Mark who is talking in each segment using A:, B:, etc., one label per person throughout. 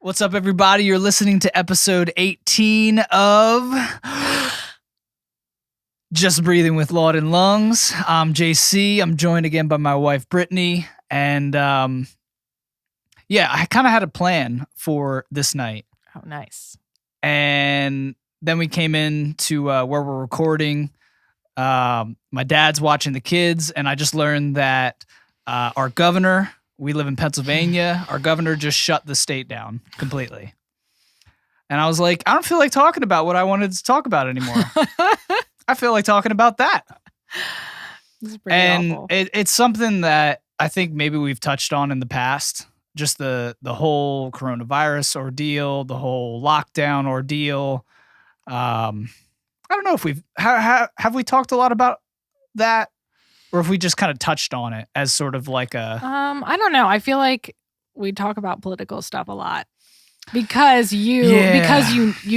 A: What's up, everybody? You're listening to episode 18 of Just Breathing with Laud Lungs. I'm JC. I'm joined again by my wife, Brittany. And I kind of had a plan for this night.
B: Oh, nice.
A: And then we came in to where we're recording. My dad's watching the kids, and I just learned that our governor... We live in Pennsylvania. Our governor just shut the state down completely. And I was like, I don't feel like talking about what I wanted to talk about anymore. I feel like talking about that.
B: This is pretty awful.
A: It's something that I think maybe we've touched on in the past. Just the whole coronavirus ordeal, the whole lockdown ordeal. I don't know if have we talked a lot about that? Or if we just kind of touched on it as sort of like a...
B: I don't know. I feel like we talk about political stuff a lot because you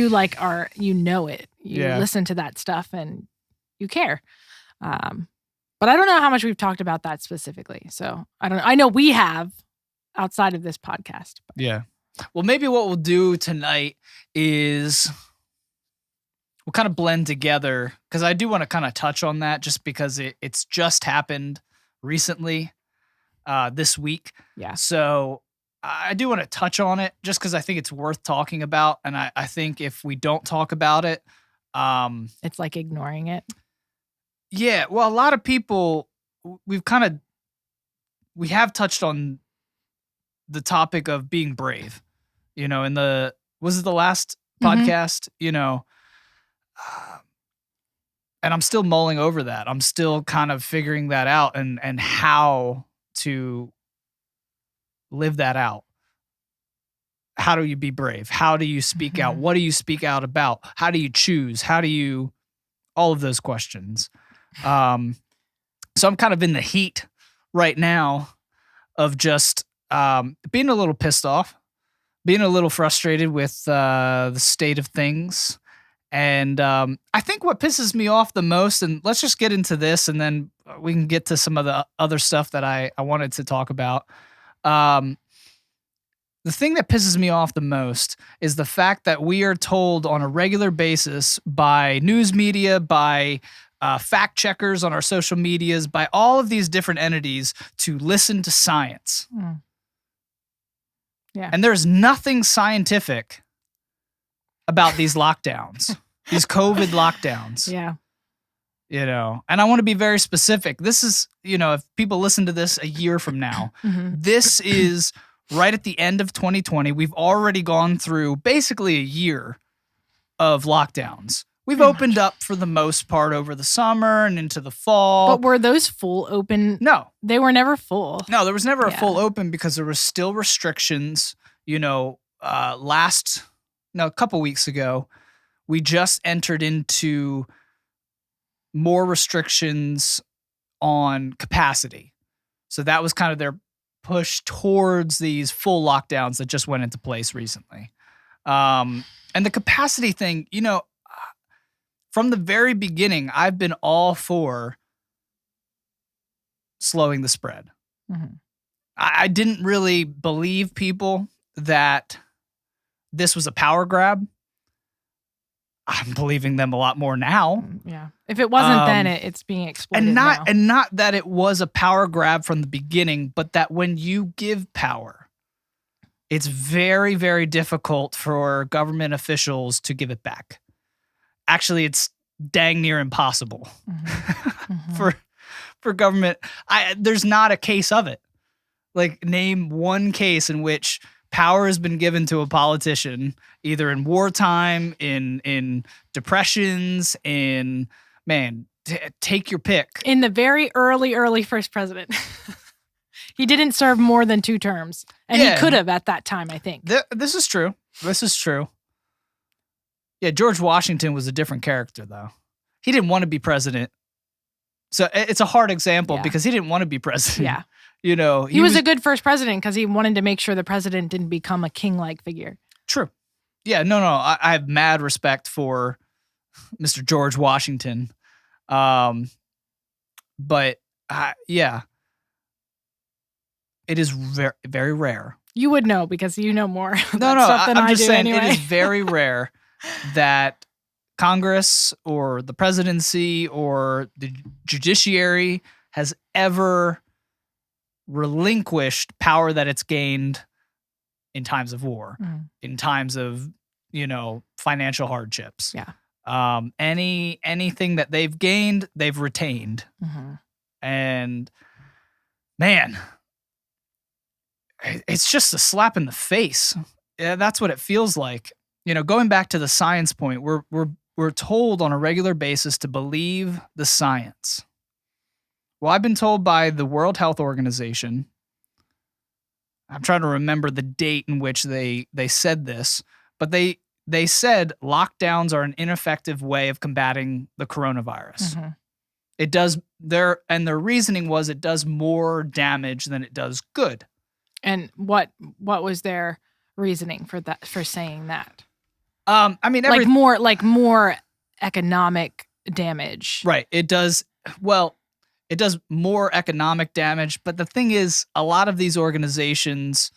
B: like are, you know it. You listen to that stuff and you care. But I don't know how much we've talked about that specifically. So I don't know. I know we have outside of this podcast. But.
A: Yeah. Well, maybe what we'll do tonight is... We'll kind of blend together because I do want to kind of touch on that just because it's just happened recently this week.
B: Yeah.
A: So I do want to touch on it just because I think it's worth talking about. And I think if we don't talk about it...
B: it's like ignoring it.
A: Yeah. Well, a lot of people, we have touched on the topic of being brave, was it the last podcast, and I'm still mulling over that. I'm still kind of figuring that out and how to live that out. How do you be brave? How do you speak out? What do you speak out about? How do you choose? All of those questions. So I'm kind of in the heat right now of just being a little pissed off, being a little frustrated with the state of things. And I think what pisses me off the most, and let's just get into this and then we can get to some of the other stuff that I wanted to talk about. The thing that pisses me off the most is the fact that we are told on a regular basis by news media, by fact checkers on our social medias, by all of these different entities to listen to science.
B: Yeah.
A: And there's nothing scientific about these lockdowns, these COVID lockdowns.
B: Yeah.
A: And I want to be very specific. This is, if people listen to this a year from now, this is right at the end of 2020. We've already gone through basically a year of lockdowns. We've opened up for the most part over the summer and into the fall.
B: But were those full open?
A: No.
B: They were never full.
A: No, there was never a full open because there was still restrictions, a couple weeks ago, we just entered into more restrictions on capacity. So that was kind of their push towards these full lockdowns that just went into place recently. And the capacity thing, from the very beginning, I've been all for slowing the spread. I didn't really believe people that this was a power grab. I'm believing them a lot more now.
B: Yeah. If it wasn't then, it's being exploited now.
A: And not that it was a power grab from the beginning, but that when you give power, it's very, very difficult for government officials to give it back. Actually, it's dang near impossible for government. There's not a case of it. Like, name one case in which power has been given to a politician, either in wartime, in depressions, take your pick.
B: In the very early first president. He didn't serve more than 2 terms. And he could have at that time, I think.
A: This is true. Yeah, George Washington was a different character, though. He didn't want to be president. So it's a hard example because he didn't want to be president.
B: Yeah.
A: He
B: was a good first president because he wanted to make sure the president didn't become a king-like figure.
A: True. Yeah, no. I have mad respect for Mr. George Washington. But it is very, very rare
B: You would know because you know more about
A: No,
B: stuff than
A: I'm
B: I
A: just
B: do
A: saying
B: anyway.
A: it is very rare that Congress or the presidency or the judiciary has ever relinquished power that it's gained in times of war, in times of, financial hardships.
B: Yeah.
A: Anything that they've gained, they've retained. And man, it's just a slap in the face. Yeah, that's what it feels like. Going back to the science point, we're told on a regular basis to believe the science. Well, I've been told by the World Health Organization, I'm trying to remember the date in which they said this, but they said lockdowns are an ineffective way of combating the coronavirus. It does their reasoning was it does more damage than it does good.
B: And what was their reasoning for saying that?
A: I mean,
B: more economic damage.
A: Right. It does more economic damage, but the thing is, a lot of these organizations,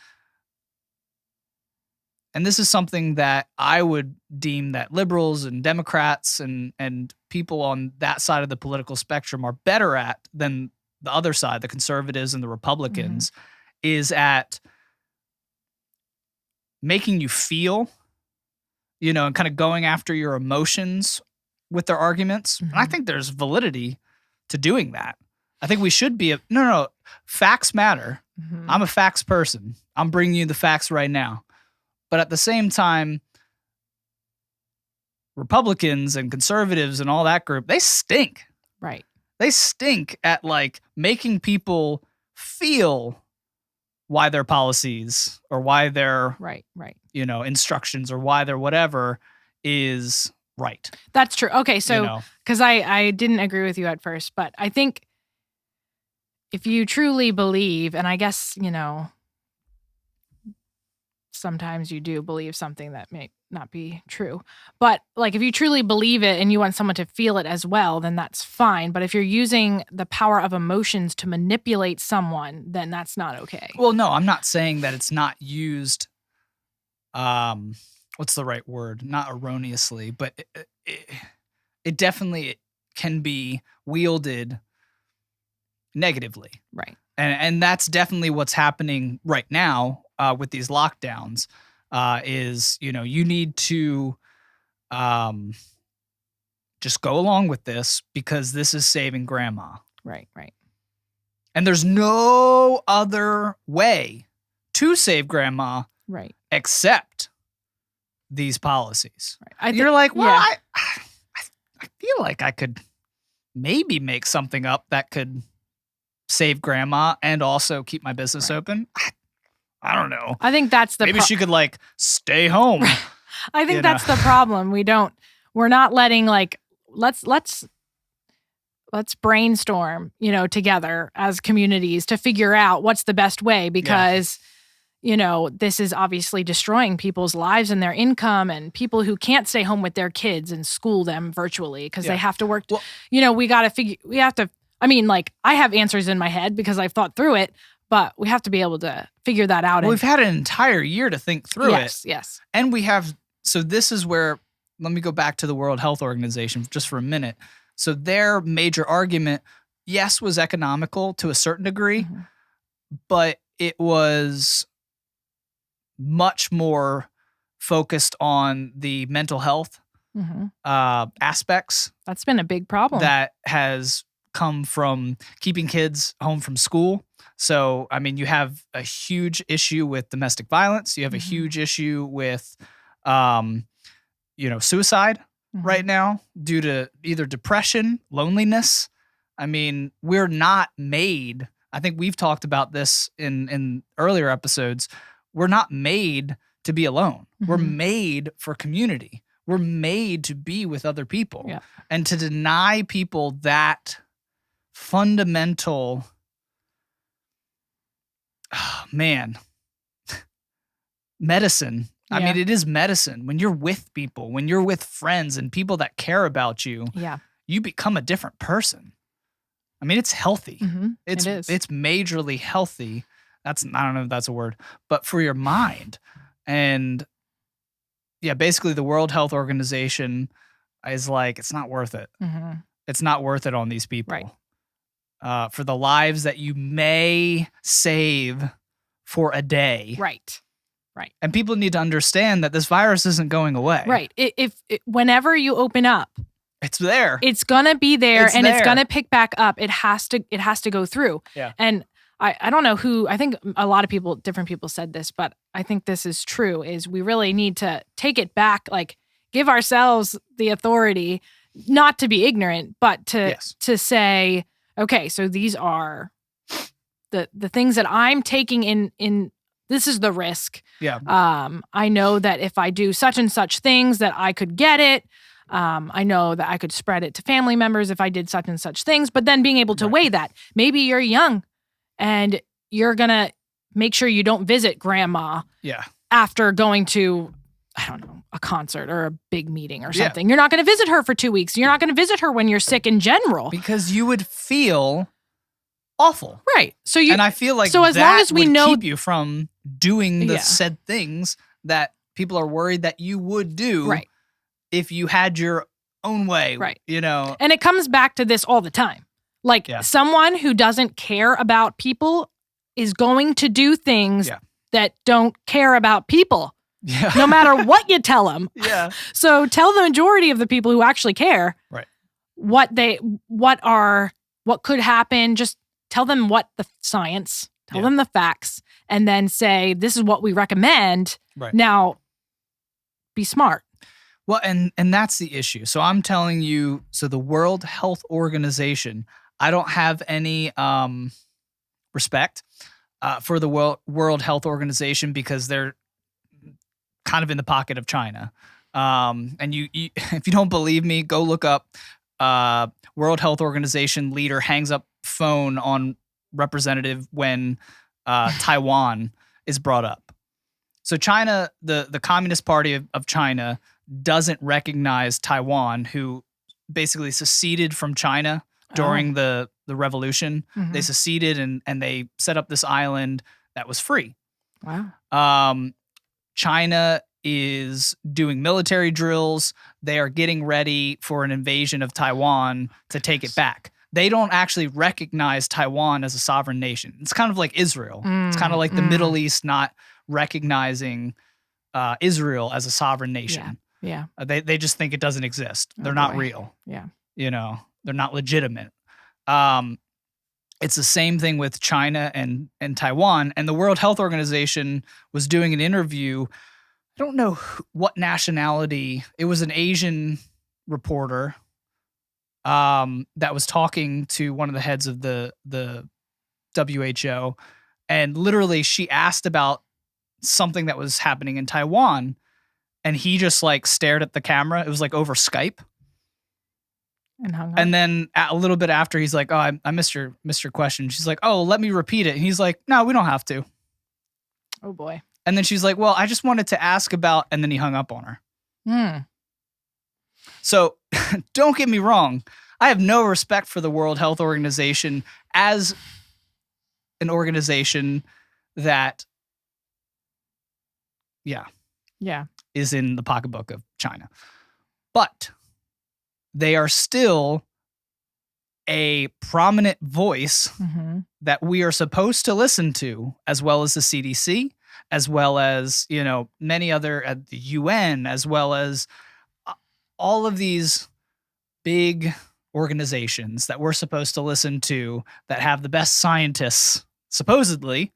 A: and this is something that I would deem that liberals and Democrats and people on that side of the political spectrum are better at than the other side, the conservatives and the Republicans, is at making you feel, and kind of going after your emotions with their arguments. And I think there's validity to doing that. I think we should be no, facts matter. I'm a facts person. I'm bringing you the facts right now. But at the same time, Republicans and conservatives and all that group, they stink.
B: Right.
A: They stink at making people feel why their policies or why their
B: right.
A: Instructions or why their whatever is right.
B: That's true. Okay, so because I didn't agree with you at first, but I think if you truly believe, and I guess, sometimes you do believe something that may not be true, but if you truly believe it and you want someone to feel it as well, then that's fine. But if you're using the power of emotions to manipulate someone, then that's not okay.
A: Well, no, I'm not saying that it's not used. What's the right word? Not erroneously, but it definitely can be wielded negatively.
B: Right.
A: And that's definitely what's happening right now with these lockdowns. Is you need to just go along with this because this is saving grandma.
B: Right.
A: And there's no other way to save grandma.
B: Right.
A: Except these policies.
B: Right.
A: You're like, well, yeah. I feel like I could maybe make something up that could save grandma and also keep my business open. I don't know.
B: I think that's the
A: maybe she could stay home.
B: I think that's the problem. We're not letting let's brainstorm, together as communities to figure out what's the best way because this is obviously destroying people's lives and their income and people who can't stay home with their kids and school them virtually because they have to work. Well, I have answers in my head because I've thought through it, but we have to be able to figure that out.
A: Well, we've had an entire year to think through it.
B: Yes.
A: And so this is where, let me go back to the World Health Organization just for a minute. So their major argument, yes, was economical to a certain degree, but it was much more focused on the mental health aspects.
B: That's been a big problem.
A: That has come from keeping kids home from school. So, I mean, you have a huge issue with domestic violence. You have a huge issue with, suicide right now due to either depression, loneliness. I mean, we're not made, I think we've talked about this in earlier episodes, we're not made to be alone. We're made for community. We're made to be with other people.
B: Yeah.
A: And to deny people that fundamental, medicine. Yeah. I mean, it is medicine. When you're with people, when you're with friends and people that care about you, you become a different person. I mean, it's healthy.
B: It is.
A: It's majorly healthy I don't know if that's a word, but for your mind. And yeah, basically the World Health Organization is like, it's not worth it.
B: Mm-hmm.
A: It's not worth it on these people.
B: Right.
A: For the lives that you may save for a day.
B: Right.
A: And people need to understand that this virus isn't going away.
B: Right. Whenever you open up,
A: it's there.
B: It's gonna be there, it's gonna pick back up. It has to go through.
A: Yeah.
B: And I don't know who. I think a lot of different people said this, but I think this is true. Is we really need to take it back, like give ourselves the authority, not to be ignorant, but to say, okay, so these are the things that I'm taking in. This is the risk.
A: Yeah.
B: I know that if I do such and such things that I could get it. I know that I could spread it to family members if I did such and such things, but then being able to weigh that. Maybe you're young and you're going to make sure you don't visit grandma after going to, I don't know, a concert or a big meeting or something. You're not going to visit her for 2 weeks. You're not going to visit her when you're sick in general.
A: Because you would feel awful.
B: Right.
A: And I feel like
B: so as long as we know,
A: keep you from doing the said things that people are worried that you would do.
B: Right.
A: If you had your own way,
B: right.
A: And
B: it comes back to this all the time. Like someone who doesn't care about people is going to do things that don't care about people.
A: Yeah.
B: No matter what you tell them.
A: Yeah.
B: So tell the majority of the people who actually care.
A: Right.
B: What could happen. Just tell them what the science, tell them the facts, and then say, this is what we recommend.
A: Right.
B: Now, be smart.
A: Well, and that's the issue. So I'm telling you, so the World Health Organization, I don't have any respect for the World Health Organization because they're kind of in the pocket of China. And you if you don't believe me, go look up World Health Organization leader hangs up phone on representative when Taiwan is brought up. So China, the Communist Party of China doesn't recognize Taiwan, who basically seceded from China during the revolution. Mm-hmm. They seceded and they set up this island that was free.
B: Wow.
A: China is doing military drills. They are getting ready for an invasion of Taiwan to take it back. They don't actually recognize Taiwan as a sovereign nation. It's kind of like Israel. It's kind of like the Middle East not recognizing Israel as a sovereign nation.
B: Yeah.
A: They just think it doesn't exist. They're not real.
B: Yeah.
A: They're not legitimate. It's the same thing with China and Taiwan. And the World Health Organization was doing an interview. I don't know what nationality. It was an Asian reporter that was talking to one of the heads of the WHO. And literally she asked about something that was happening in Taiwan. And he just like stared at the camera. It was like over Skype.
B: And hung up.
A: And then a little bit after, he's like, "Oh, I missed your question." She's like, "Oh, let me repeat it." And he's like, "No, we don't have to."
B: Oh boy.
A: And then she's like, "Well, I just wanted to ask about," and then he hung up on her. So don't get me wrong. I have no respect for the World Health Organization as an organization that, is in the pocketbook of China. But they are still a prominent voice that we are supposed to listen to, as well as the CDC, as well as, many other at the UN, as well as all of these big organizations that we're supposed to listen to that have the best scientists, supposedly.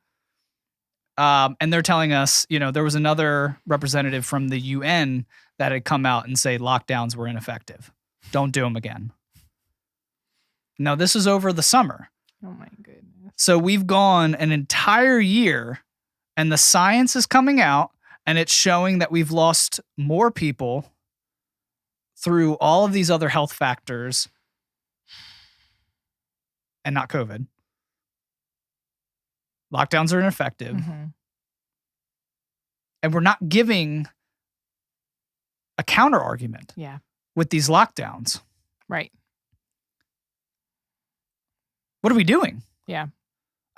A: And they're telling us, there was another representative from the UN that had come out and say lockdowns were ineffective. Don't do them again. Now, this is over the summer.
B: Oh, my goodness.
A: So we've gone an entire year, and the science is coming out, and it's showing that we've lost more people through all of these other health factors and not COVID. Lockdowns are ineffective. And we're not giving a counter argument with these lockdowns.
B: Right.
A: What are we doing?
B: Yeah.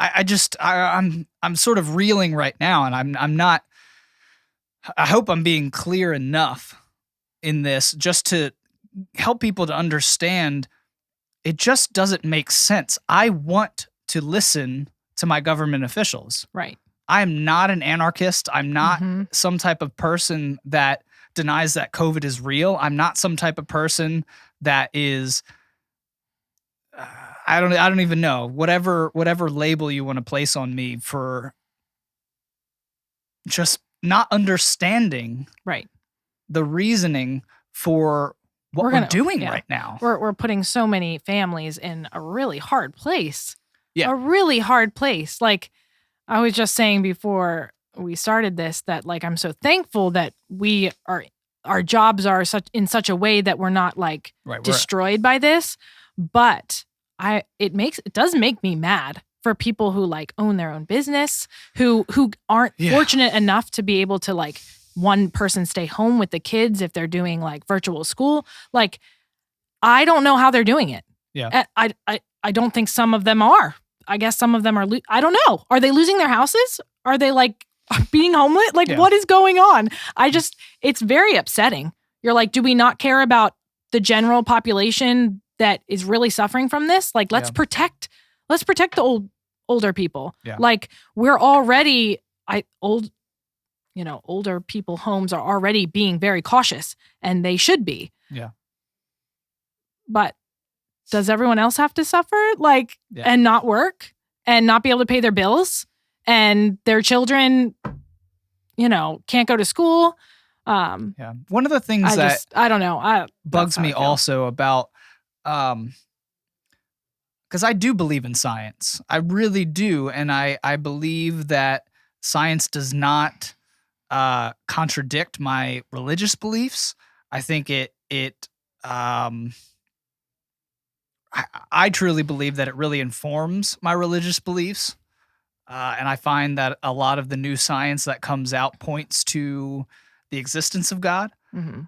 A: I'm sort of reeling right now, and I'm not. I hope I'm being clear enough in this just to help people to understand. It just doesn't make sense. I want to listen to my government officials.
B: Right.
A: I'm not an anarchist. I'm not
B: Mm-hmm.
A: some type of person that denies that COVID is real. I'm not some type of person that is I don't even know. Whatever label you want to place on me for just not understanding
B: Right.
A: the reasoning for what we're doing right now.
B: We're putting so many families in a really hard place.
A: Yeah.
B: A really hard place. Like I was just saying before we started this that like I'm so thankful that our jobs are in such a way that we're not like destroyed by this. But it does make me mad for people who like own their own business, who aren't fortunate enough to be able to like one person stay home with the kids if they're doing like virtual school. Like, I don't know how they're doing it.
A: Yeah.
B: I don't think some of them are. I guess some of them are, I don't know. Are they losing their houses? Are they like being homeless? Like what is going on? It's very upsetting. You're like, do we not care about the general population that is really suffering from this? Like, let's protect the older people.
A: Yeah.
B: Like we're already, older people homes are already being very cautious and they should be.
A: Yeah.
B: But does everyone else have to suffer and not work and not be able to pay their bills and their children, can't go to school?
A: One of the things
B: I don't know.
A: Bugs me also about, because I do believe in science. I really do. And I believe that science does not contradict my religious beliefs. I think I truly believe that it really informs my religious beliefs. And I find that a lot of the new science that comes out points to the existence of God.
B: Mm-hmm.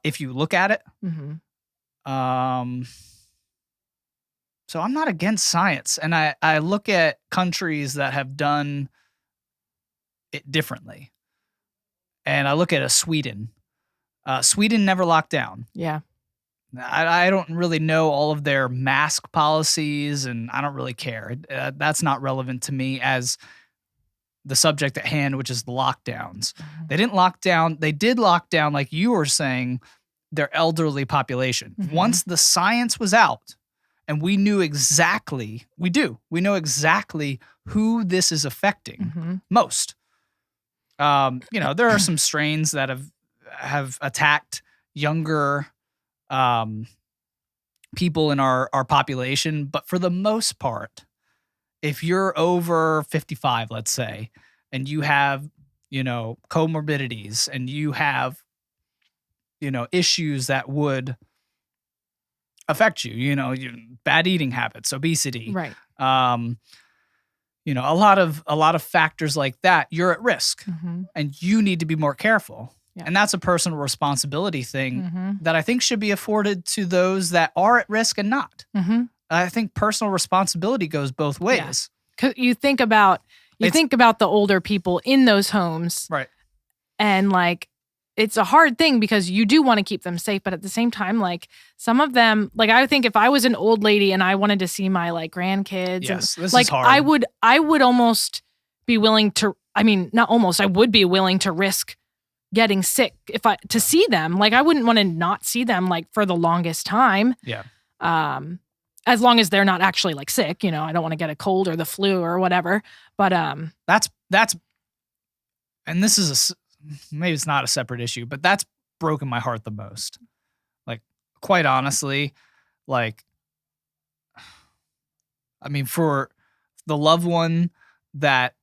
A: If you look at it.
B: Mm-hmm.
A: So I'm not against science. And I look at countries that have done it differently. And I look at Sweden. Sweden never locked down.
B: Yeah.
A: I don't really know all of their mask policies, and I don't really care. That's not relevant to me as the subject at hand, which is the lockdowns.
B: Mm-hmm.
A: They didn't lock down. They did lock down, like you were saying, their elderly population.
B: Mm-hmm.
A: Once the science was out and we know exactly who this is affecting most. There are some strains that have attacked younger people in our population, but for the most part, if you're over 55, let's say, and you have, comorbidities and you have, issues that would affect you, bad eating habits, obesity,
B: right.
A: A lot of factors like that, you're at risk and you need to be more careful. Yeah. And that's a personal responsibility thing that I think should be afforded to those that are at risk and not. I think personal responsibility goes both ways.
B: Because you think about the older people in those homes,
A: right?
B: And like, it's a hard thing because you do want to keep them safe, but at the same time, like some of them, like I think if I was an old lady and I wanted to see my like grandkids,
A: this
B: like
A: is hard.
B: I would almost be willing to. I mean, not almost. I would be willing to risk getting sick to see them. Like I wouldn't want to not see them like for the longest time.
A: Yeah.
B: As long as they're not actually like sick, I don't want to get a cold or the flu or whatever. But
A: that's and this is maybe it's not a separate issue, but that's broken my heart the most. Like quite honestly, like I mean for the loved one that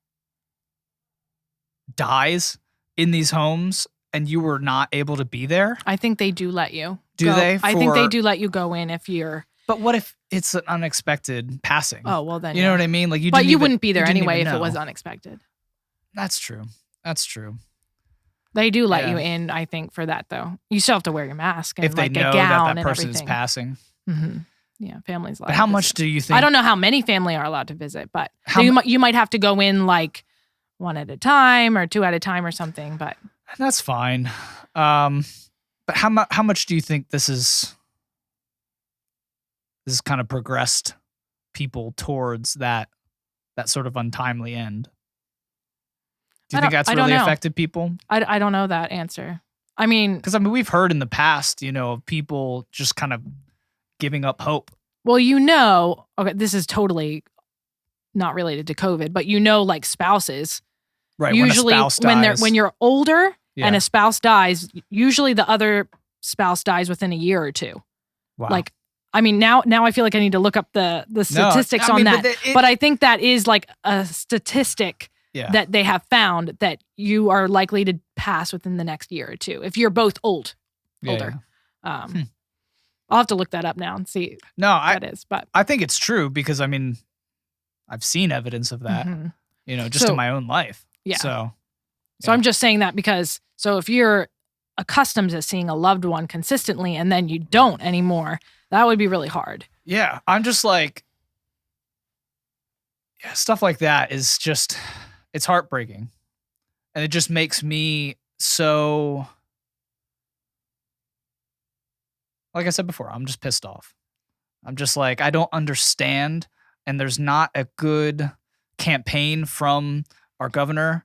A: dies in these homes and you were not able to be there.
B: I think they do let you.
A: Do they?
B: I think they do let you go in if you're.
A: But what if it's an unexpected passing?
B: Oh, well then.
A: You know what I mean? Like
B: you wouldn't be there anyway if it was unexpected.
A: That's true.
B: They do let you in, I think, for that though. You still have to wear your mask and
A: if they
B: like
A: know
B: a gown
A: that person is
B: everything.
A: passing.
B: Mm-hmm. Yeah, families allowed
A: But how
B: to
A: much
B: visit.
A: do you think?
B: I don't know how many family are allowed to visit, but you might have to go in like one at a time or two at a time or something. But
A: that's fine. But how much do you think this is kind of progressed people towards that sort of untimely end? Do you think that's really affected people?
B: I don't know that answer. I mean,
A: because we've heard in the past, of people just kind of giving up hope.
B: Well, okay, this is totally not related to COVID, but like spouses.
A: Right.
B: Usually
A: when a spouse dies,
B: when you're older and a spouse dies, usually the other spouse dies within a year or two.
A: Wow.
B: Like, I mean, now I feel like I need to look up the statistics on that. But I think that is like a statistic that they have found that you are likely to pass within the next year or two if you're both older.
A: Yeah.
B: I'll have to look that up now and see. That is, but
A: I think it's true because I've seen evidence of that. Just in my own life.
B: Yeah.
A: So
B: I'm just saying that because if you're accustomed to seeing a loved one consistently and then you don't anymore, that would be really hard.
A: Yeah, I'm just like, stuff like that is just, it's heartbreaking, and it just makes me so. Like I said before, I'm just pissed off. I'm just like, I don't understand. And there's not a good campaign from our governor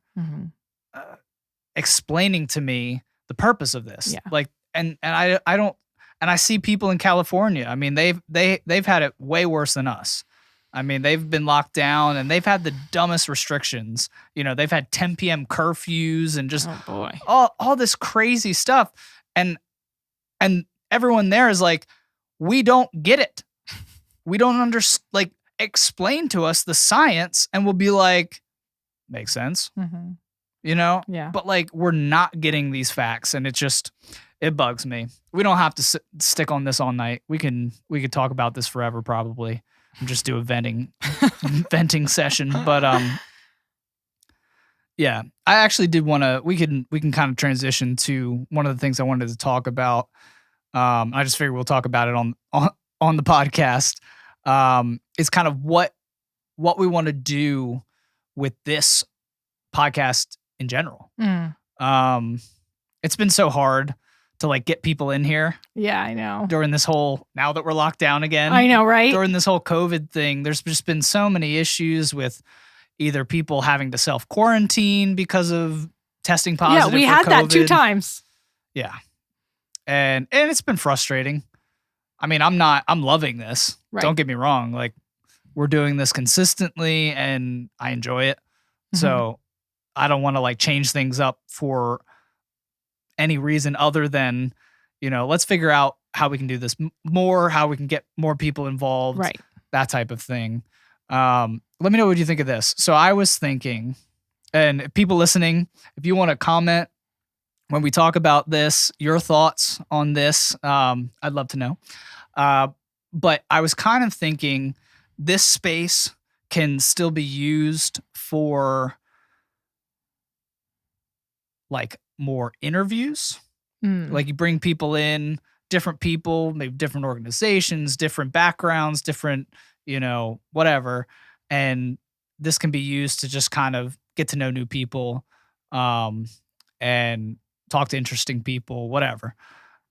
A: explaining to me the purpose of this.
B: Yeah.
A: Like, and I don't, and I see people in California. I mean, they've had it way worse than us. I mean, they've been locked down and they've had the dumbest restrictions. They've had 10 p.m. curfews and just all this crazy stuff. And everyone there is like, we don't get it. We don't understand. Like, explain to us the science, and we'll be like, makes sense.
B: Yeah.
A: But like, we're not getting these facts, and it bugs me. We don't have to stick on this all night. We could talk about this forever probably, and just do a venting session. But yeah, I actually did want to. We can kind of transition to one of the things I wanted to talk about. I just figured we'll talk about it on the podcast. It's kind of what we want to do with this podcast in general. It's been so hard to like get people in here.
B: Yeah, I know.
A: During this whole, now that we're locked down again.
B: I know, right?
A: During this whole COVID thing, there's just been so many issues with either people having to self-quarantine because of testing positive.
B: Yeah, we had that 2 times.
A: Yeah. And it's been frustrating. I mean, I'm loving this. Right. Don't get me wrong. Like, we're doing this consistently and I enjoy it. So I don't want to like change things up for any reason other than, let's figure out how we can do this more, how we can get more people involved.
B: Right.
A: That type of thing. Let me know what you think of this. So I was thinking, and people listening, if you want to comment when we talk about this, your thoughts on this, I'd love to know. But I was kind of thinking this space can still be used for like more interviews. Like, you bring people in, different people, maybe different organizations, different backgrounds, different, whatever. And this can be used to just kind of get to know new people, and talk to interesting people, whatever.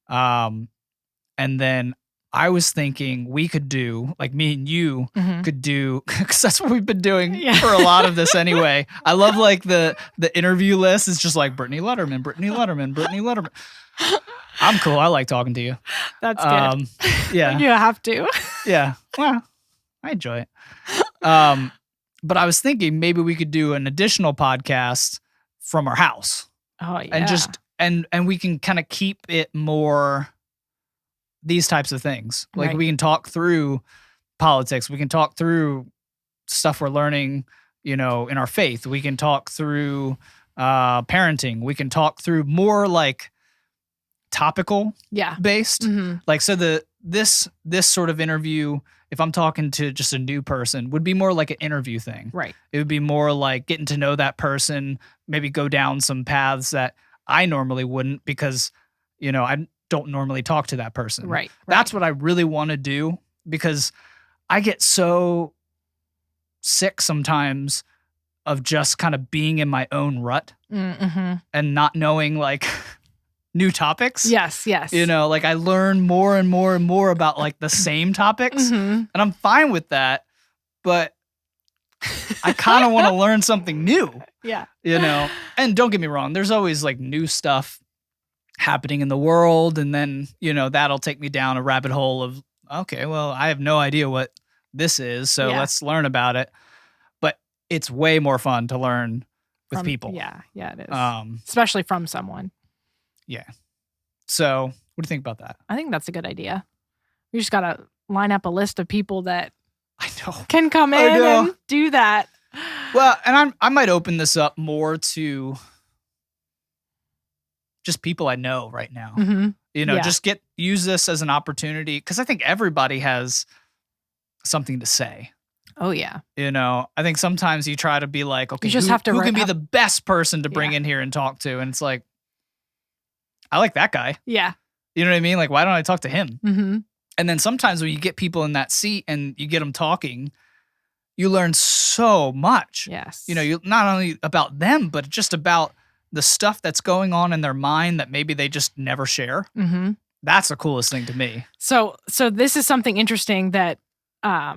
A: And then I was thinking we could do, like me and you could do, because that's what we've been doing for a lot of this anyway. I love like the interview list is just like Brittany Letterman, Brittany Letterman, Brittany Letterman. I'm cool. I like talking to you.
B: That's good.
A: Yeah.
B: You have to.
A: Yeah. Well, I enjoy it. But I was thinking maybe we could do an additional podcast from our house.
B: Oh, yeah.
A: And just, and we can kind of keep it more these types of things. Like, we can talk through politics. We can talk through stuff we're learning, in our faith. We can talk through parenting. We can talk through more like topical based. Like, so this sort of interview, if I'm talking to just a new person, would be more like an interview thing.
B: Right.
A: It would be more like getting to know that person, maybe go down some paths that I normally wouldn't because, I don't normally talk to that person.
B: Right.
A: That's what I really want to do, because I get so sick sometimes of just kind of being in my own rut and not knowing like new topics.
B: Yes.
A: You know, like I learn more and more and more about like the same topics, and I'm fine with that, but I kind of want to learn something new.
B: Yeah.
A: You know, and don't get me wrong, there's always like new stuff happening in the world, and then, you know, that'll take me down a rabbit hole of, okay, well, I have no idea what this is, so let's learn about it. But it's way more fun to learn with people.
B: Yeah, it is. Especially from someone.
A: Yeah. So, what do you think about that?
B: I think that's a good idea. We just got to line up a list of people that
A: I know
B: can come in and do that.
A: Well, and I might open this up more to just people I know right now. You know, just use this as an opportunity, because I think everybody has something to say.
B: Oh, yeah.
A: You know, I think sometimes you try to be like, okay,
B: you just have to
A: who can be the best person to bring in here and talk to? And it's like, I like that guy.
B: Yeah.
A: You know what I mean? Like, why don't I talk to him? And then sometimes when you get people in that seat and you get them talking, you learn so much.
B: Yes.
A: You know, you not only about them, but just about the stuff that's going on in their mind that maybe they just never share. That's the coolest thing to me.
B: So this is something interesting that I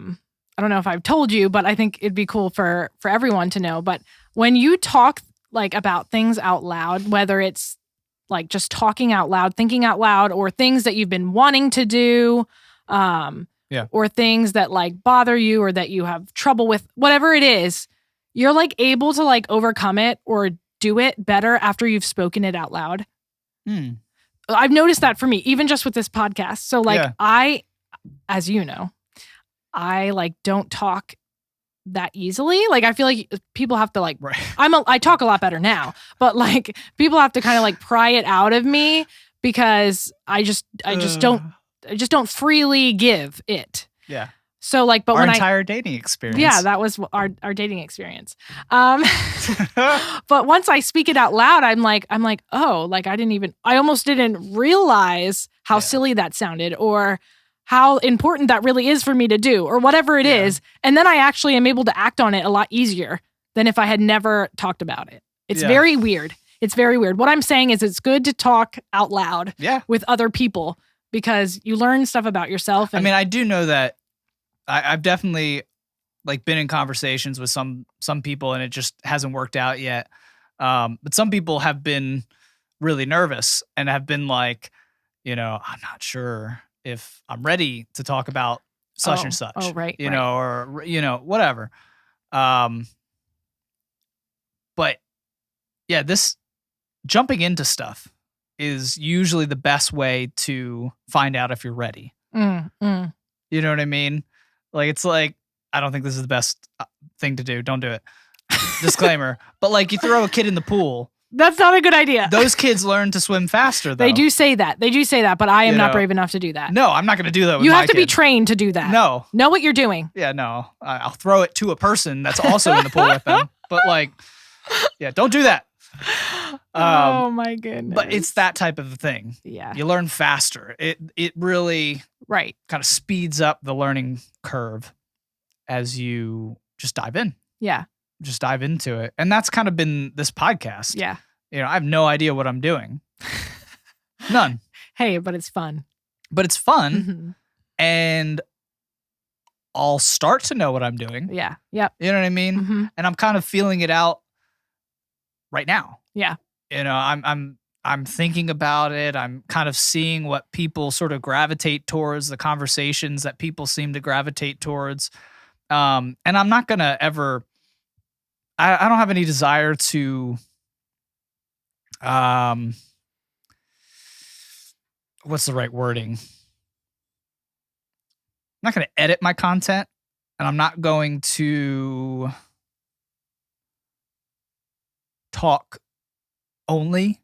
B: don't know if I've told you, but I think it'd be cool for everyone to know. But when you talk like about things out loud, whether it's like just talking out loud, thinking out loud, or things that you've been wanting to do, or things that like bother you or that you have trouble with, whatever it is, you're like able to like overcome it or do it better after you've spoken it out loud. I've noticed that for me, even just with this podcast. So like I, as you know, I like don't talk that easily. Like I feel like people have to like, I talk a lot better now, but like people have to kind of like pry it out of me because I just don't freely give it.
A: Yeah.
B: So like, but
A: our
B: when
A: entire dating experience.
B: Yeah, that was our dating experience. But once I speak it out loud, I'm like, oh, like I almost didn't realize how silly that sounded, or how important that really is for me to do, or whatever it is. And then I actually am able to act on it a lot easier than if I had never talked about it. It's very weird. It's very weird. What I'm saying is it's good to talk out loud with other people, because you learn stuff about yourself. And
A: I mean, I do know that I've definitely like been in conversations with some people and it just hasn't worked out yet. But some people have been really nervous and have been like, you know, I'm not sure if I'm ready to talk about such and such.
B: Oh, right.
A: You know, or, you know, whatever. But yeah, this jumping into stuff is usually the best way to find out if you're ready. You know what I mean? Like, it's like, I don't think this is the best thing to do. Don't do it. Disclaimer. But like, you throw a kid in the pool.
B: That's not a good idea.
A: Those kids learn to swim faster, though.
B: They do say that, but I am not brave enough to do that.
A: No, I'm not going to do that with
B: You
A: my
B: have to
A: kid.
B: be trained to do that.
A: No.
B: Know what you're doing.
A: Yeah, no. I'll throw it to a person that's also in the pool with them. But like, yeah, don't do that.
B: Oh my goodness.
A: But it's that type of thing.
B: Yeah.
A: You learn faster. It really kind of speeds up the learning curve as you just dive in.
B: Yeah.
A: Just dive into it. And that's kind of been this podcast.
B: Yeah.
A: You know, I have no idea what I'm doing. None.
B: Hey, but it's fun.
A: But it's fun. And I'll start to know what I'm doing.
B: Yeah. Yep.
A: You know what I mean? And I'm kind of feeling it out right now.
B: Yeah.
A: You know, I'm thinking about it. I'm kind of seeing what people sort of gravitate towards, the conversations that people seem to gravitate towards. And I'm not going to ever, I don't have any desire to, what's the right wording? I'm not going to edit my content, and I'm not going to talk only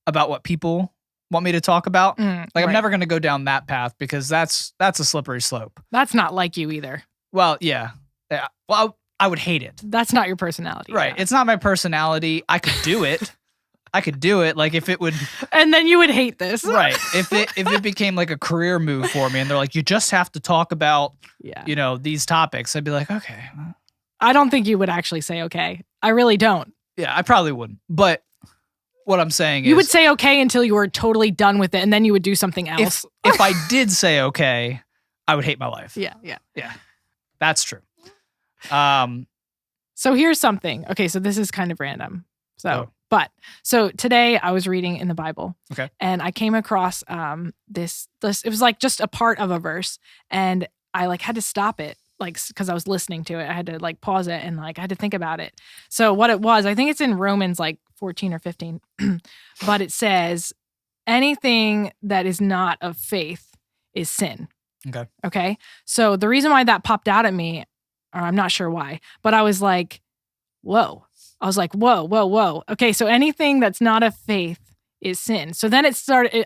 A: about what people want me to talk about. I'm never going to go down that path, because that's a slippery slope.
B: That's not like you either.
A: Well, yeah. Well, I would hate it.
B: That's not your personality.
A: Right.
B: Yeah.
A: It's not my personality. I could do it. I could do it. Like if it would,
B: and then you would hate this,
A: right? If it became like a career move for me, and they're like, you just have to talk about, these topics, I'd be like, okay.
B: I don't think you would actually say okay. I really don't.
A: Yeah, I probably wouldn't. But what I'm saying is,
B: you would say okay until you were totally done with it, and then you would do something else.
A: If I did say okay, I would hate my life.
B: Yeah.
A: That's true.
B: So here's something. Okay, so this is kind of random. So today I was reading in the Bible.
A: Okay.
B: And I came across this it was like just a part of a verse, and I like had to stop it, like, because I was listening to it. I had to like pause it and like I had to think about it. So what it was, I think it's in Romans like 14 or 15, but it says anything that is not of faith is sin. Okay. So the reason why that popped out at me, or I'm not sure why, but I was like, whoa. I was like, whoa. Okay, so anything that's not of faith is sin. So then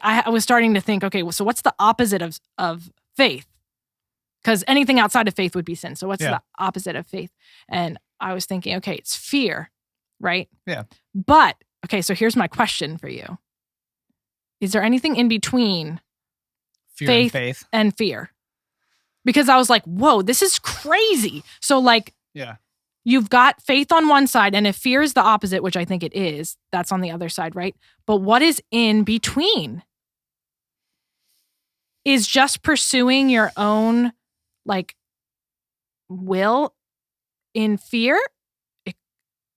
B: I was starting to think, okay, well, so what's the opposite of faith? Because anything outside of faith would be sin. So what's the opposite of faith? And I was thinking, okay, it's fear, right?
A: Yeah.
B: But, okay, so here's my question for you. Is there anything in between faith and fear? Because I was like, whoa, this is crazy. So like, you've got faith on one side, and if fear is the opposite, which I think it is, that's on the other side, right? But what is in between? Is just pursuing your own, like, will in fear?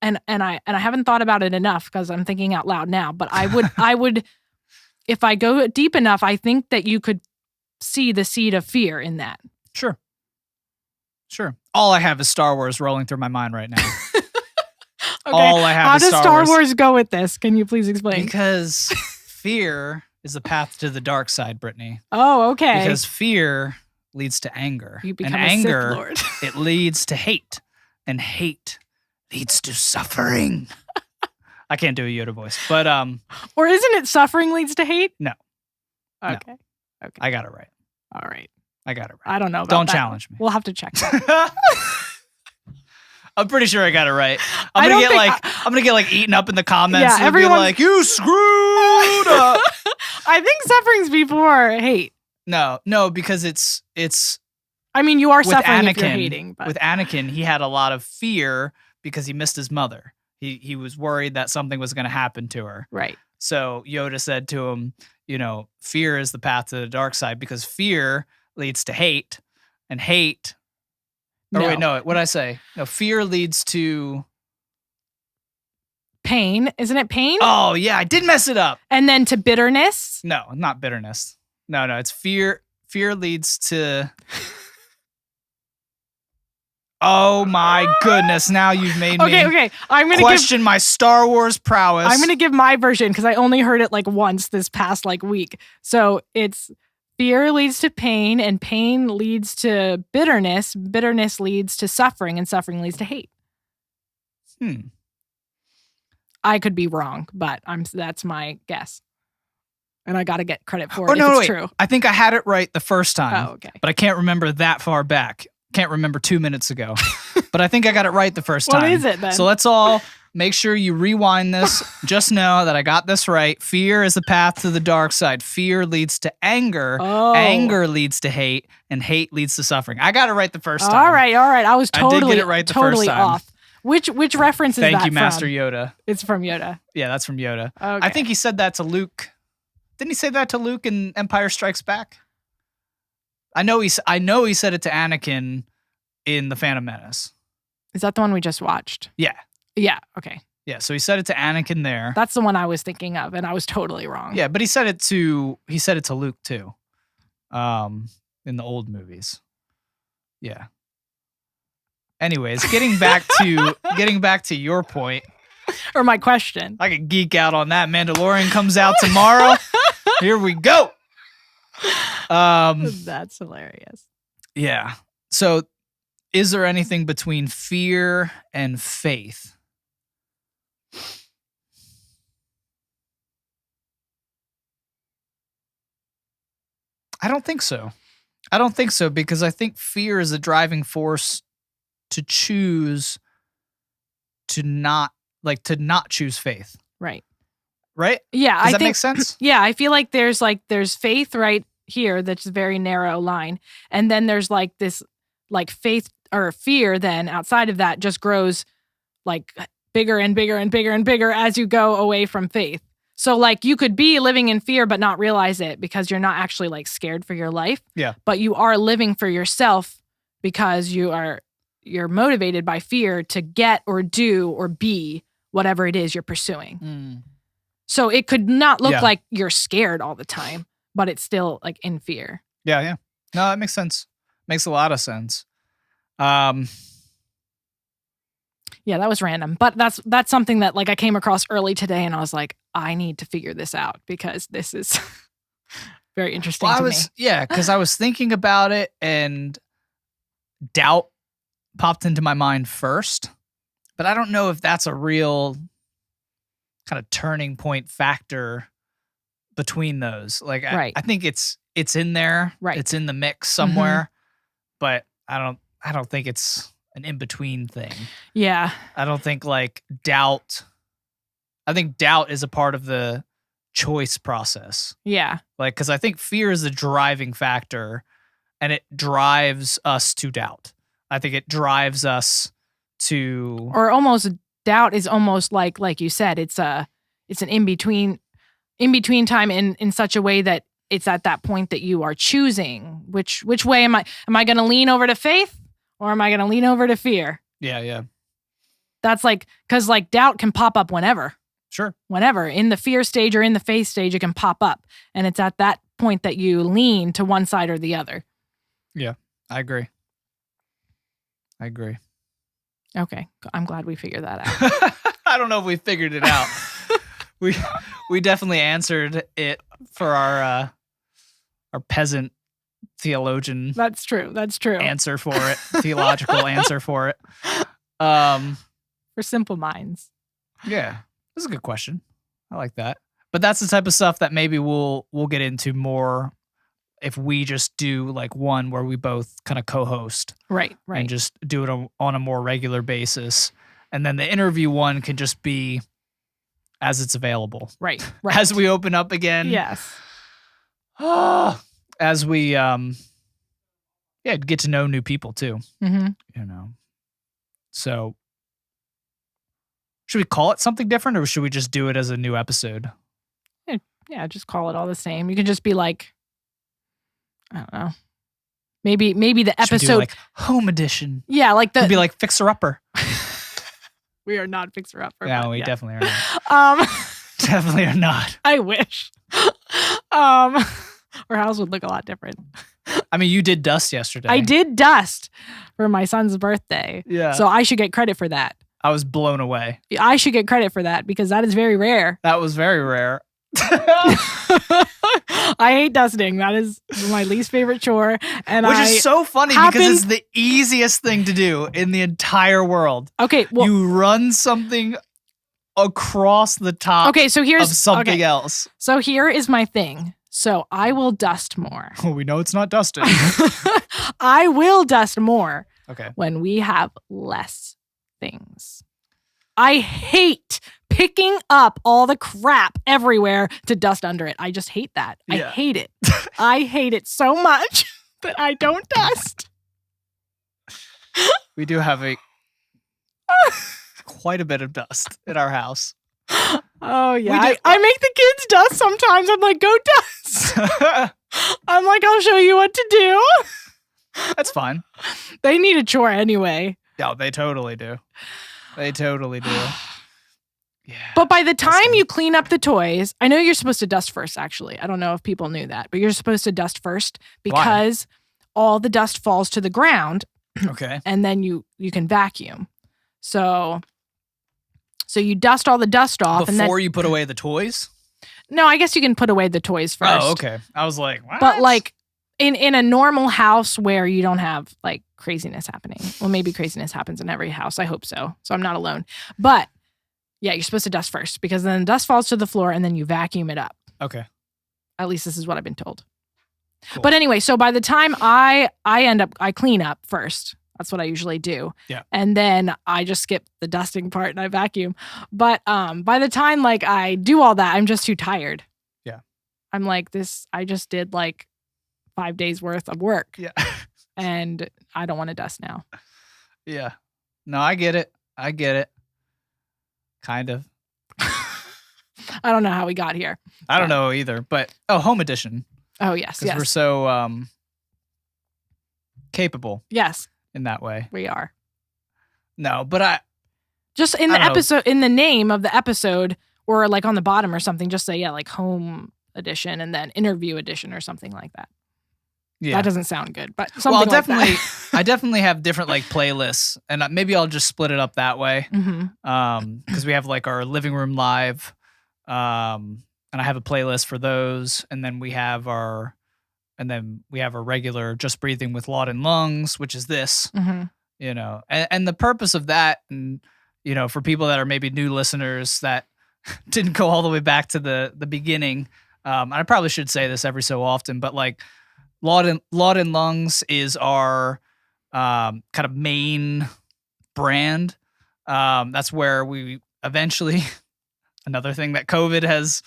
B: And I haven't thought about it enough because I'm thinking out loud now. But I would, if I go deep enough, I think that you could see the seed of fear in that.
A: Sure. All I have is Star Wars rolling through my mind right now.
B: Okay.
A: All I have
B: How
A: is
B: does Star Wars go with this? Can you please explain?
A: Because fear is the path to the dark side, Brittany.
B: Oh, okay.
A: Because fear leads to anger.
B: You become
A: and
B: a
A: anger,
B: Sith Lord.
A: It leads to hate. And hate leads to suffering. I can't do a Yoda voice, but
B: or isn't it suffering leads to hate?
A: No.
B: Okay.
A: No.
B: Okay.
A: I got it right.
B: All right.
A: I got it right.
B: I don't know about
A: Don't
B: that.
A: challenge me.
B: We'll have to check that.
A: I'm pretty sure I got it right. I'm gonna get like eaten up in the comments. Yeah, everyone's be like, you screwed up.
B: I think suffering's before hate.
A: No, because it's.
B: I mean, you are suffering
A: Anakin,
B: if you're hating. But.
A: With Anakin, he had a lot of fear because he missed his mother. He was worried that something was going to happen to her.
B: Right.
A: So Yoda said to him, fear is the path to the dark side because fear leads to hate, and hate. Wait, no. What'd I say? No, fear leads to
B: pain. Isn't it pain?
A: Oh yeah, I did mess it up.
B: And then to bitterness.
A: No, not bitterness. No, it's fear. Fear leads to. Oh my goodness! Now you've made me
B: okay. I'm gonna
A: question my Star Wars prowess.
B: I'm gonna give my version because I only heard it like once this past like week. So it's fear leads to pain, and pain leads to bitterness. Bitterness leads to suffering, and suffering leads to hate. I could be wrong, but that's my guess, and I got to get credit for it if it's true.
A: I think I had it right the first time.
B: Oh, okay.
A: But I can't remember that far back. Can't remember 2 minutes ago, but I think I got it right the first time.
B: What is it then?
A: So let's all make sure you rewind this. Just know that I got this right. Fear is the path to the dark side. Fear leads to anger.
B: Oh.
A: Anger leads to hate, and hate leads to suffering. I got it right the first time.
B: All right. I was totally,
A: I did get it right the first time.
B: Off. Which reference is that from?
A: Thank you, Master Yoda.
B: It's from Yoda.
A: Yeah, that's from Yoda.
B: Okay.
A: I think he said that to Luke. Didn't he say that to Luke in Empire Strikes Back? I know he said it to Anakin in The Phantom Menace.
B: Is that the one we just watched?
A: Yeah.
B: Yeah, okay.
A: Yeah, so he said it to Anakin there.
B: That's the one I was thinking of, and I was totally wrong.
A: Yeah, but he said it to Luke too. In the old movies. Yeah. Anyways, getting back to your point.
B: Or my question.
A: I could geek out on that. Mandalorian comes out tomorrow. Here we go.
B: That's hilarious.
A: Yeah. So is there anything between fear and faith? I don't think so. Because I think fear is a driving force to choose to not choose faith.
B: Right.
A: right?
B: Yeah.
A: Does that make sense?
B: Yeah. I feel like there's faith right here. That's a very narrow line. And then there's like this like faith or fear then outside of that just grows like bigger and bigger and bigger and bigger as you go away from faith. So like you could be living in fear but not realize it because you're not actually like scared for your life.
A: Yeah.
B: But you are living for yourself because you're motivated by fear to get or do or be whatever it is you're pursuing.
A: Mm.
B: So it could not look like you're scared all the time, but it's still like in fear.
A: Yeah, yeah. No, that makes sense. Makes a lot of sense.
B: Yeah, that was random. But that's something that like I came across early today and I was like, I need to figure this out because this is very interesting to me.
A: Yeah, because I was thinking about it and doubt popped into my mind first. But I don't know if that's a real kind of turning point factor between those. Like I think it's in there. Right. It's in the mix somewhere. But I don't think it's an in-between thing.
B: Yeah.
A: I don't think like doubt. I think doubt is a part of the choice process.
B: Yeah.
A: Like, because I think fear is the driving factor and it drives us to doubt. I think it drives us to.
B: Or almost doubt is almost like you said, it's an in-between time in such a way that it's at that point that you are choosing which way am I going to lean over to faith or am I going to lean over to fear?
A: Yeah, yeah.
B: That's like, because like doubt can pop up whenever.
A: Sure. Whenever.
B: In the fear stage or in the faith stage, it can pop up. And it's at that point that you lean to one side or the other.
A: Yeah, I agree.
B: Okay. I'm glad we figured that out.
A: I don't know if we figured it out. we definitely answered it for our peasant theologian.
B: That's true.
A: Answer for it. Theological answer for it.
B: For simple minds.
A: Yeah. That's a good question. I like that. But that's the type of stuff that maybe we'll get into more if we just do like one where we both kind of co-host.
B: Right.
A: And just do it on a more regular basis. And then the interview one can just be as it's available.
B: Right.
A: As we open up again.
B: Yes.
A: As we get to know new people too.
B: Mm-hmm.
A: You know. So should we call it something different or should we just do it as a new episode?
B: Yeah, just call it all the same. You can just be like, I don't know. Maybe the episode
A: should we do like home edition.
B: Yeah, like
A: it'd be like Fixer Upper.
B: We are not Fixer Upper.
A: No, we definitely are not. Definitely are not.
B: I wish. Our house would look a lot different.
A: I mean, you did dust yesterday.
B: I did dust for my son's birthday.
A: Yeah.
B: So I should get credit for that.
A: I was blown away.
B: I should get credit for that because that is very rare.
A: That was very rare.
B: I hate dusting. That is my least favorite chore. And
A: Which is so funny because it's the easiest thing to do in the entire world.
B: Okay, well,
A: you run something across the top of something else.
B: So here is my thing. So I will dust more.
A: Well, we know it's not dusting.
B: I will dust more when we have less things. I hate picking up all the crap everywhere to dust under it. I just hate that. Yeah. I hate it. I hate it so much that I don't dust.
A: We do have quite a bit of dust in our house.
B: Oh, yeah. I make the kids dust sometimes. I'm like, go dust. I'm like, I'll show you what to do.
A: That's fine.
B: They need a chore anyway.
A: Yeah, they totally do. They totally do. Yeah.
B: But by the time you clean up the toys, I know you're supposed to dust first, actually. I don't know if people knew that, but you're supposed to dust first because all the dust falls to the ground.
A: Okay.
B: And then you can vacuum. So you dust all the dust off.
A: Before you put away the toys?
B: No, I guess you can put away the toys first.
A: Oh, okay. I was like, what?
B: But like in a normal house where you don't have like craziness happening. Well, maybe craziness happens in every house. I hope so. So I'm not alone. But yeah, you're supposed to dust first because then dust falls to the floor and then you vacuum it up.
A: Okay.
B: At least this is what I've been told.
A: Cool.
B: But anyway, so by the time I clean up first, That's what I usually do.
A: Yeah.
B: And then I just skip the dusting part and I vacuum. But by the time like I do all that, I'm just too tired.
A: Yeah.
B: I'm like I just did like 5 days worth of work.
A: Yeah.
B: And I don't want to dust now.
A: Yeah. No, I get it. Kind of.
B: I don't know how we got here.
A: I don't know either, but home edition.
B: Oh, yes.
A: Because we're so capable.
B: Yes.
A: In that way.
B: We are.
A: No, but
B: just in the episode, in the name of the episode, or like on the bottom or something, just say, like home edition and then interview edition or something like that. Yeah. That doesn't sound good, but something
A: well,
B: like that.
A: I definitely have different like playlists, and maybe I'll just split it up that way. Because we have like our living room live, and I have a playlist for those, and then we have our regular Just Breathing with Laud Lungs, which is this, and the purpose of that, and for people that are maybe new listeners that didn't go all the way back to the beginning, and I probably should say this every so often, but like Laud Lungs is our kind of main brand. That's where we eventually. Another thing that COVID has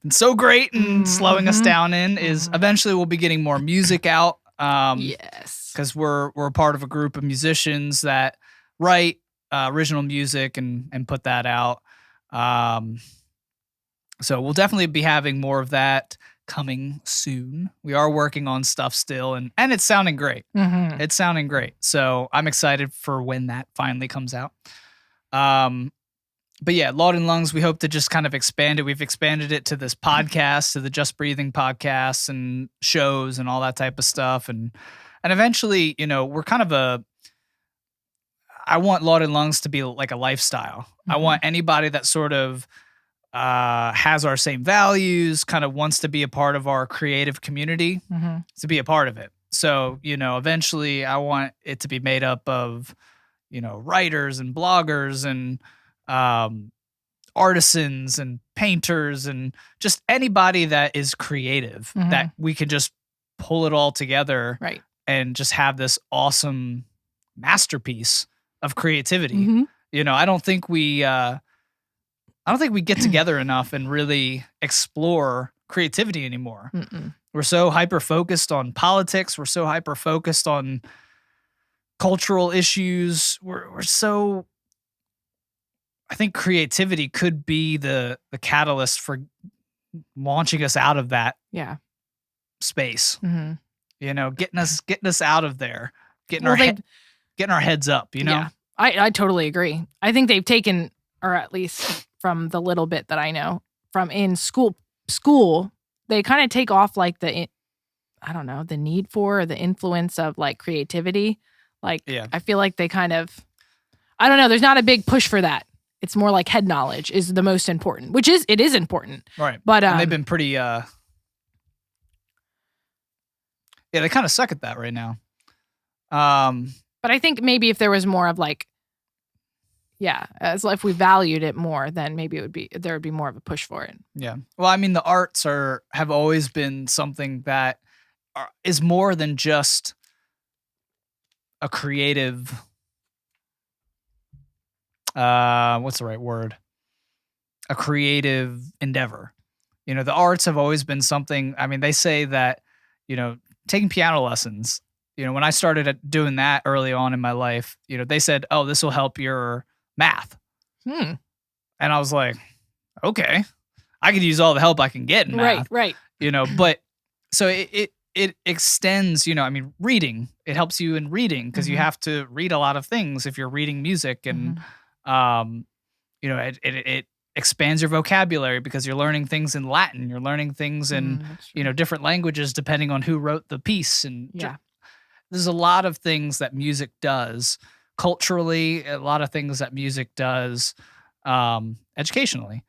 A: been so great and slowing us down in is eventually we'll be getting more music out.
B: Yes.
A: Because we're a part of a group of musicians that write original music and put that out. So we'll definitely be having more of that coming soon. We are working on stuff still, and it's sounding great. It's sounding great. So I'm excited for when that finally comes out. But yeah, Laud Lungs, we hope to just kind of expand it. We've expanded it to this podcast, to the Just Breathing podcasts and shows and all that type of stuff. And eventually, we're kind of I want Laud Lungs to be like a lifestyle. I want anybody that sort of has our same values, kind of wants to be a part of our creative community, to be a part of it. So, eventually I want it to be made up of, writers and bloggers and artisans and painters and just anybody that is creative that we can just pull it all together and just have this awesome masterpiece of creativity. I don't think we get together enough and really explore creativity anymore. We're so hyper focused on politics. We're so hyper focused on cultural issues. We're so. I think creativity could be the catalyst for launching us out of that space. Getting us out of there, getting our heads up.
B: Yeah, I totally agree. I think they've taken, or at least from the little bit that I know from in school, they kind of take off like the need for or the influence of like creativity. Like I feel like they kind of, I don't know. There's not a big push for that. It's more like head knowledge is the most important, it is important.
A: Right.
B: But
A: and they've been pretty, they kind of suck at that right now.
B: But I think maybe if there was more of like, as if we valued it more, then maybe there would be more of a push for it.
A: Yeah. Well, I mean, the arts have always been something that is more than just a creative, what's the right word? A creative endeavor. The arts have always been something. I mean, they say that, taking piano lessons, when I started doing that early on in my life, they said, oh, this will help your math. And I was like, okay, I could use all the help I can get in math.
B: Right.
A: But so it extends, reading, it helps you in reading because you have to read a lot of things if you're reading music and, it expands your vocabulary because you're learning things in Latin, you're learning things in, different languages depending on who wrote the piece. And there's a lot of things that music does culturally, a lot of things that music does educationally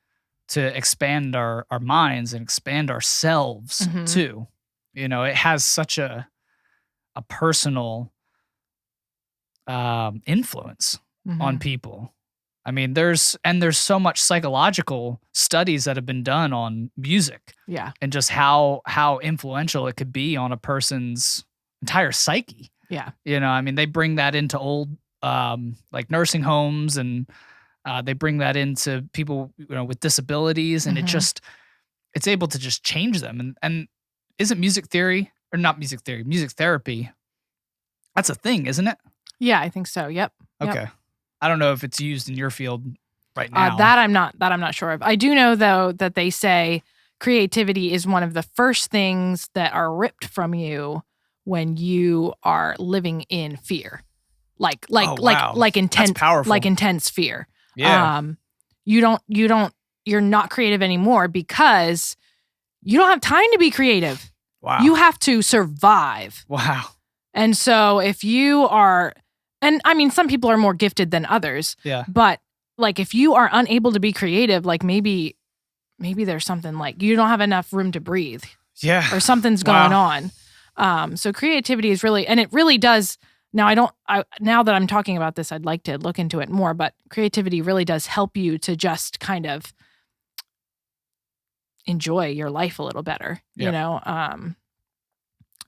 A: to expand our minds and expand ourselves too. It has such a personal influence on people. I mean, there's so much psychological studies that have been done on music.
B: Yeah.
A: And just how influential it could be on a person's entire psyche.
B: Yeah.
A: I mean, they bring that into old like nursing homes, and they bring that into people, with disabilities, and it's able to just change them. And isn't music theory, or not music theory, music therapy? That's a thing, isn't it?
B: Yeah, I think so. Yep.
A: Okay. I don't know if it's used in your field right now.
B: That I'm not sure of. I do know though that they say creativity is one of the first things that are ripped from you when you are living in fear. Like intense,
A: that's powerful.
B: like intense fear.
A: Yeah.
B: You're not creative anymore because you don't have time to be creative.
A: Wow.
B: You have to survive.
A: Wow.
B: And so if you are, and I mean, some people are more gifted than others.
A: Yeah.
B: But like, if you are unable to be creative, like maybe there's something like you don't have enough room to breathe.
A: Yeah.
B: Or something's going on. So creativity is really, and it really does. Now now that I'm talking about this, I'd like to look into it more, but creativity really does help you to just kind of enjoy your life a little better,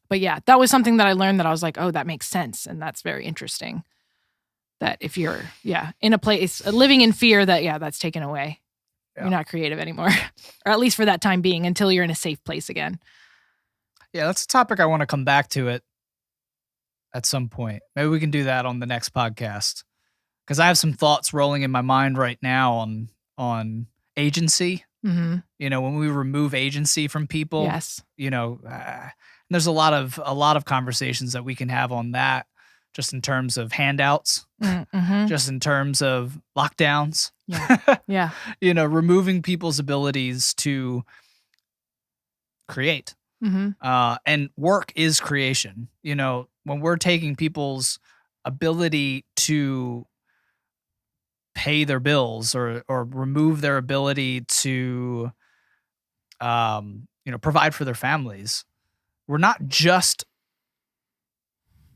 B: But yeah, that was something that I learned that I was like, oh, that makes sense. And that's very interesting. That if you're, in a place, living in fear that's taken away. Yeah. You're not creative anymore. Or at least for that time being, until you're in a safe place again.
A: Yeah, that's a topic I want to come back to it at some point. Maybe we can do that on the next podcast. Because I have some thoughts rolling in my mind right now on agency.
B: Mm-hmm.
A: When we remove agency from people.
B: Yes.
A: There's a lot of conversations that we can have on that, just in terms of handouts, just in terms of lockdowns.
B: Yeah.
A: Removing people's abilities to create.
B: Mm-hmm.
A: And work is creation. When we're taking people's ability to pay their bills or remove their ability to, provide for their families, we're not just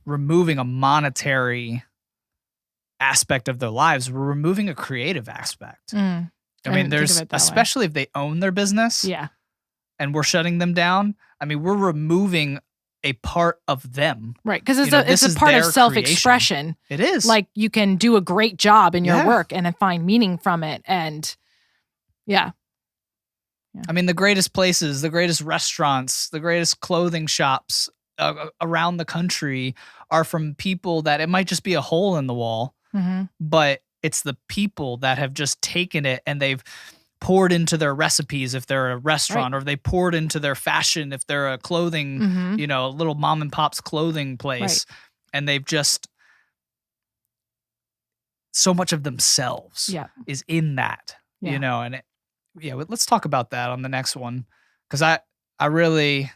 A: removing a monetary aspect of their lives. We're removing a creative aspect. I mean, there's, especially if they own their business.
B: Yeah.
A: And we're shutting them down. I mean, we're removing a part of them.
B: Right. Because it's a part of self-expression.
A: It is.
B: Like, you can do a great job in your work and find meaning from it. And yeah.
A: I mean, the greatest places, the greatest restaurants, the greatest clothing shops around the country are from people that it might just be a hole in the wall, but it's the people that have just taken it and they've poured into their recipes if they're a restaurant, or they poured into their fashion if they're a clothing, a little mom and pop's clothing place. Right. And they've just, so much of themselves is in that, and let's talk about that on the next one. Cause I really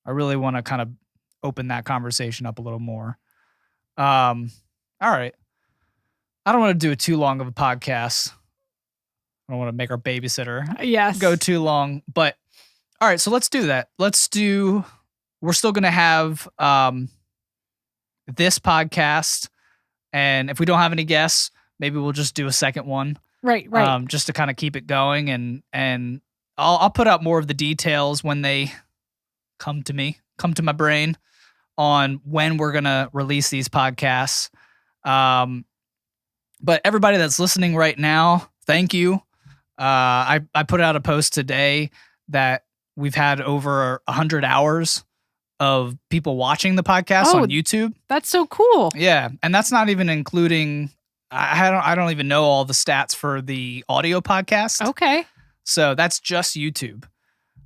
A: want to kind of open that conversation up a little more. All right. I don't want to do it too long of a podcast. I don't want to make our babysitter go too long, but all right. So let's do that. We're still going to have, this podcast, and if we don't have any guests, maybe we'll just do a second one.
B: Right.
A: Just to kind of keep it going, and I'll put out more of the details when they come to my brain on when we're going to release these podcasts. But everybody that's listening right now, thank you. I put out a post today that we've had over 100 hours of people watching the podcast on YouTube.
B: That's so cool.
A: Yeah, and that's not even including. I don't even know all the stats for the audio podcast.
B: Okay.
A: So that's just YouTube.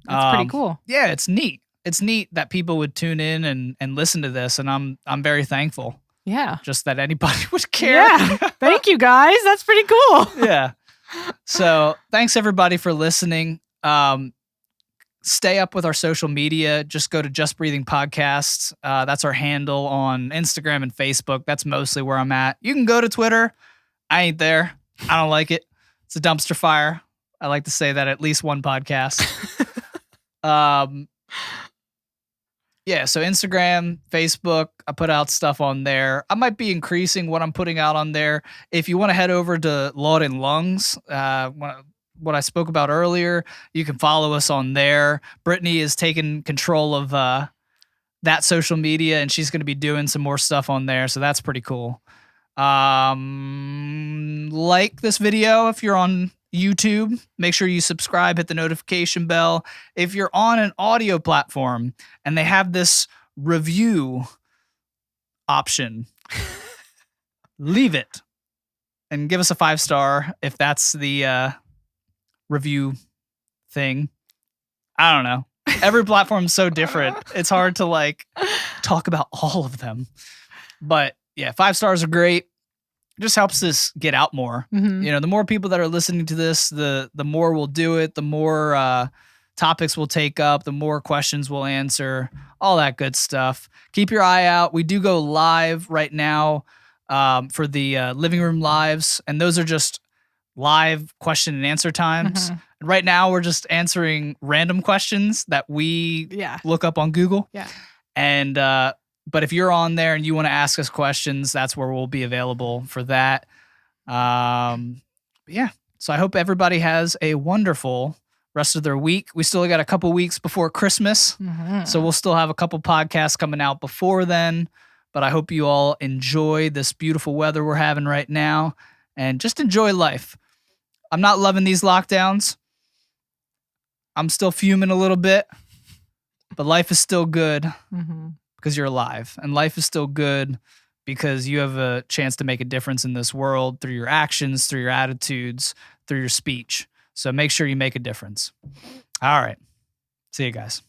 B: That's pretty cool.
A: Yeah, it's neat. It's neat that people would tune in and listen to this, and I'm very thankful.
B: Yeah.
A: Just that anybody would care.
B: Yeah. Thank you, guys. That's pretty cool.
A: Yeah. So thanks everybody for listening. Stay up with our social media. Just go to Just Breathing Podcasts. That's our handle on Instagram and Facebook. That's mostly where I'm at. You can go to Twitter. I ain't there. I don't like it. It's a dumpster fire. I like to say that at least one podcast. Yeah, so Instagram, Facebook, I put out stuff on there. I might be increasing what I'm putting out on there. If you want to head over to Laud Lungs, what I spoke about earlier, you can follow us on there. Brittany is taking control of that social media, and she's going to be doing some more stuff on there. So that's pretty cool. Like this video if you're on YouTube. Make sure you subscribe, hit the notification bell. If you're on an audio platform and they have this review option, leave it and give us a 5-star if that's the review thing. I don't know. Every platform is so different. It's hard to like talk about all of them. But yeah, 5 stars are great. It just helps this get out more.
B: Mm-hmm.
A: You know, the more people that are listening to this, the more we'll do it, the more topics we'll take up, the more questions we'll answer, all that good stuff. Keep your eye out. We do go live right now for the living room lives, and those are just live question and answer times.
B: Mm-hmm.
A: And right now we're just answering random questions that we look up on Google.
B: Yeah.
A: And but if you're on there and you want to ask us questions, that's where we'll be available for that. Yeah. So I hope everybody has a wonderful rest of their week. We still got a couple weeks before Christmas.
B: Mm-hmm.
A: So we'll still have a couple podcasts coming out before then. But I hope you all enjoy this beautiful weather we're having right now and just enjoy life. I'm not loving these lockdowns. I'm still fuming a little bit, but life is still good because you're alive. And life is still good because you have a chance to make a difference in this world through your actions, through your attitudes, through your speech. So make sure you make a difference. All right. See you guys.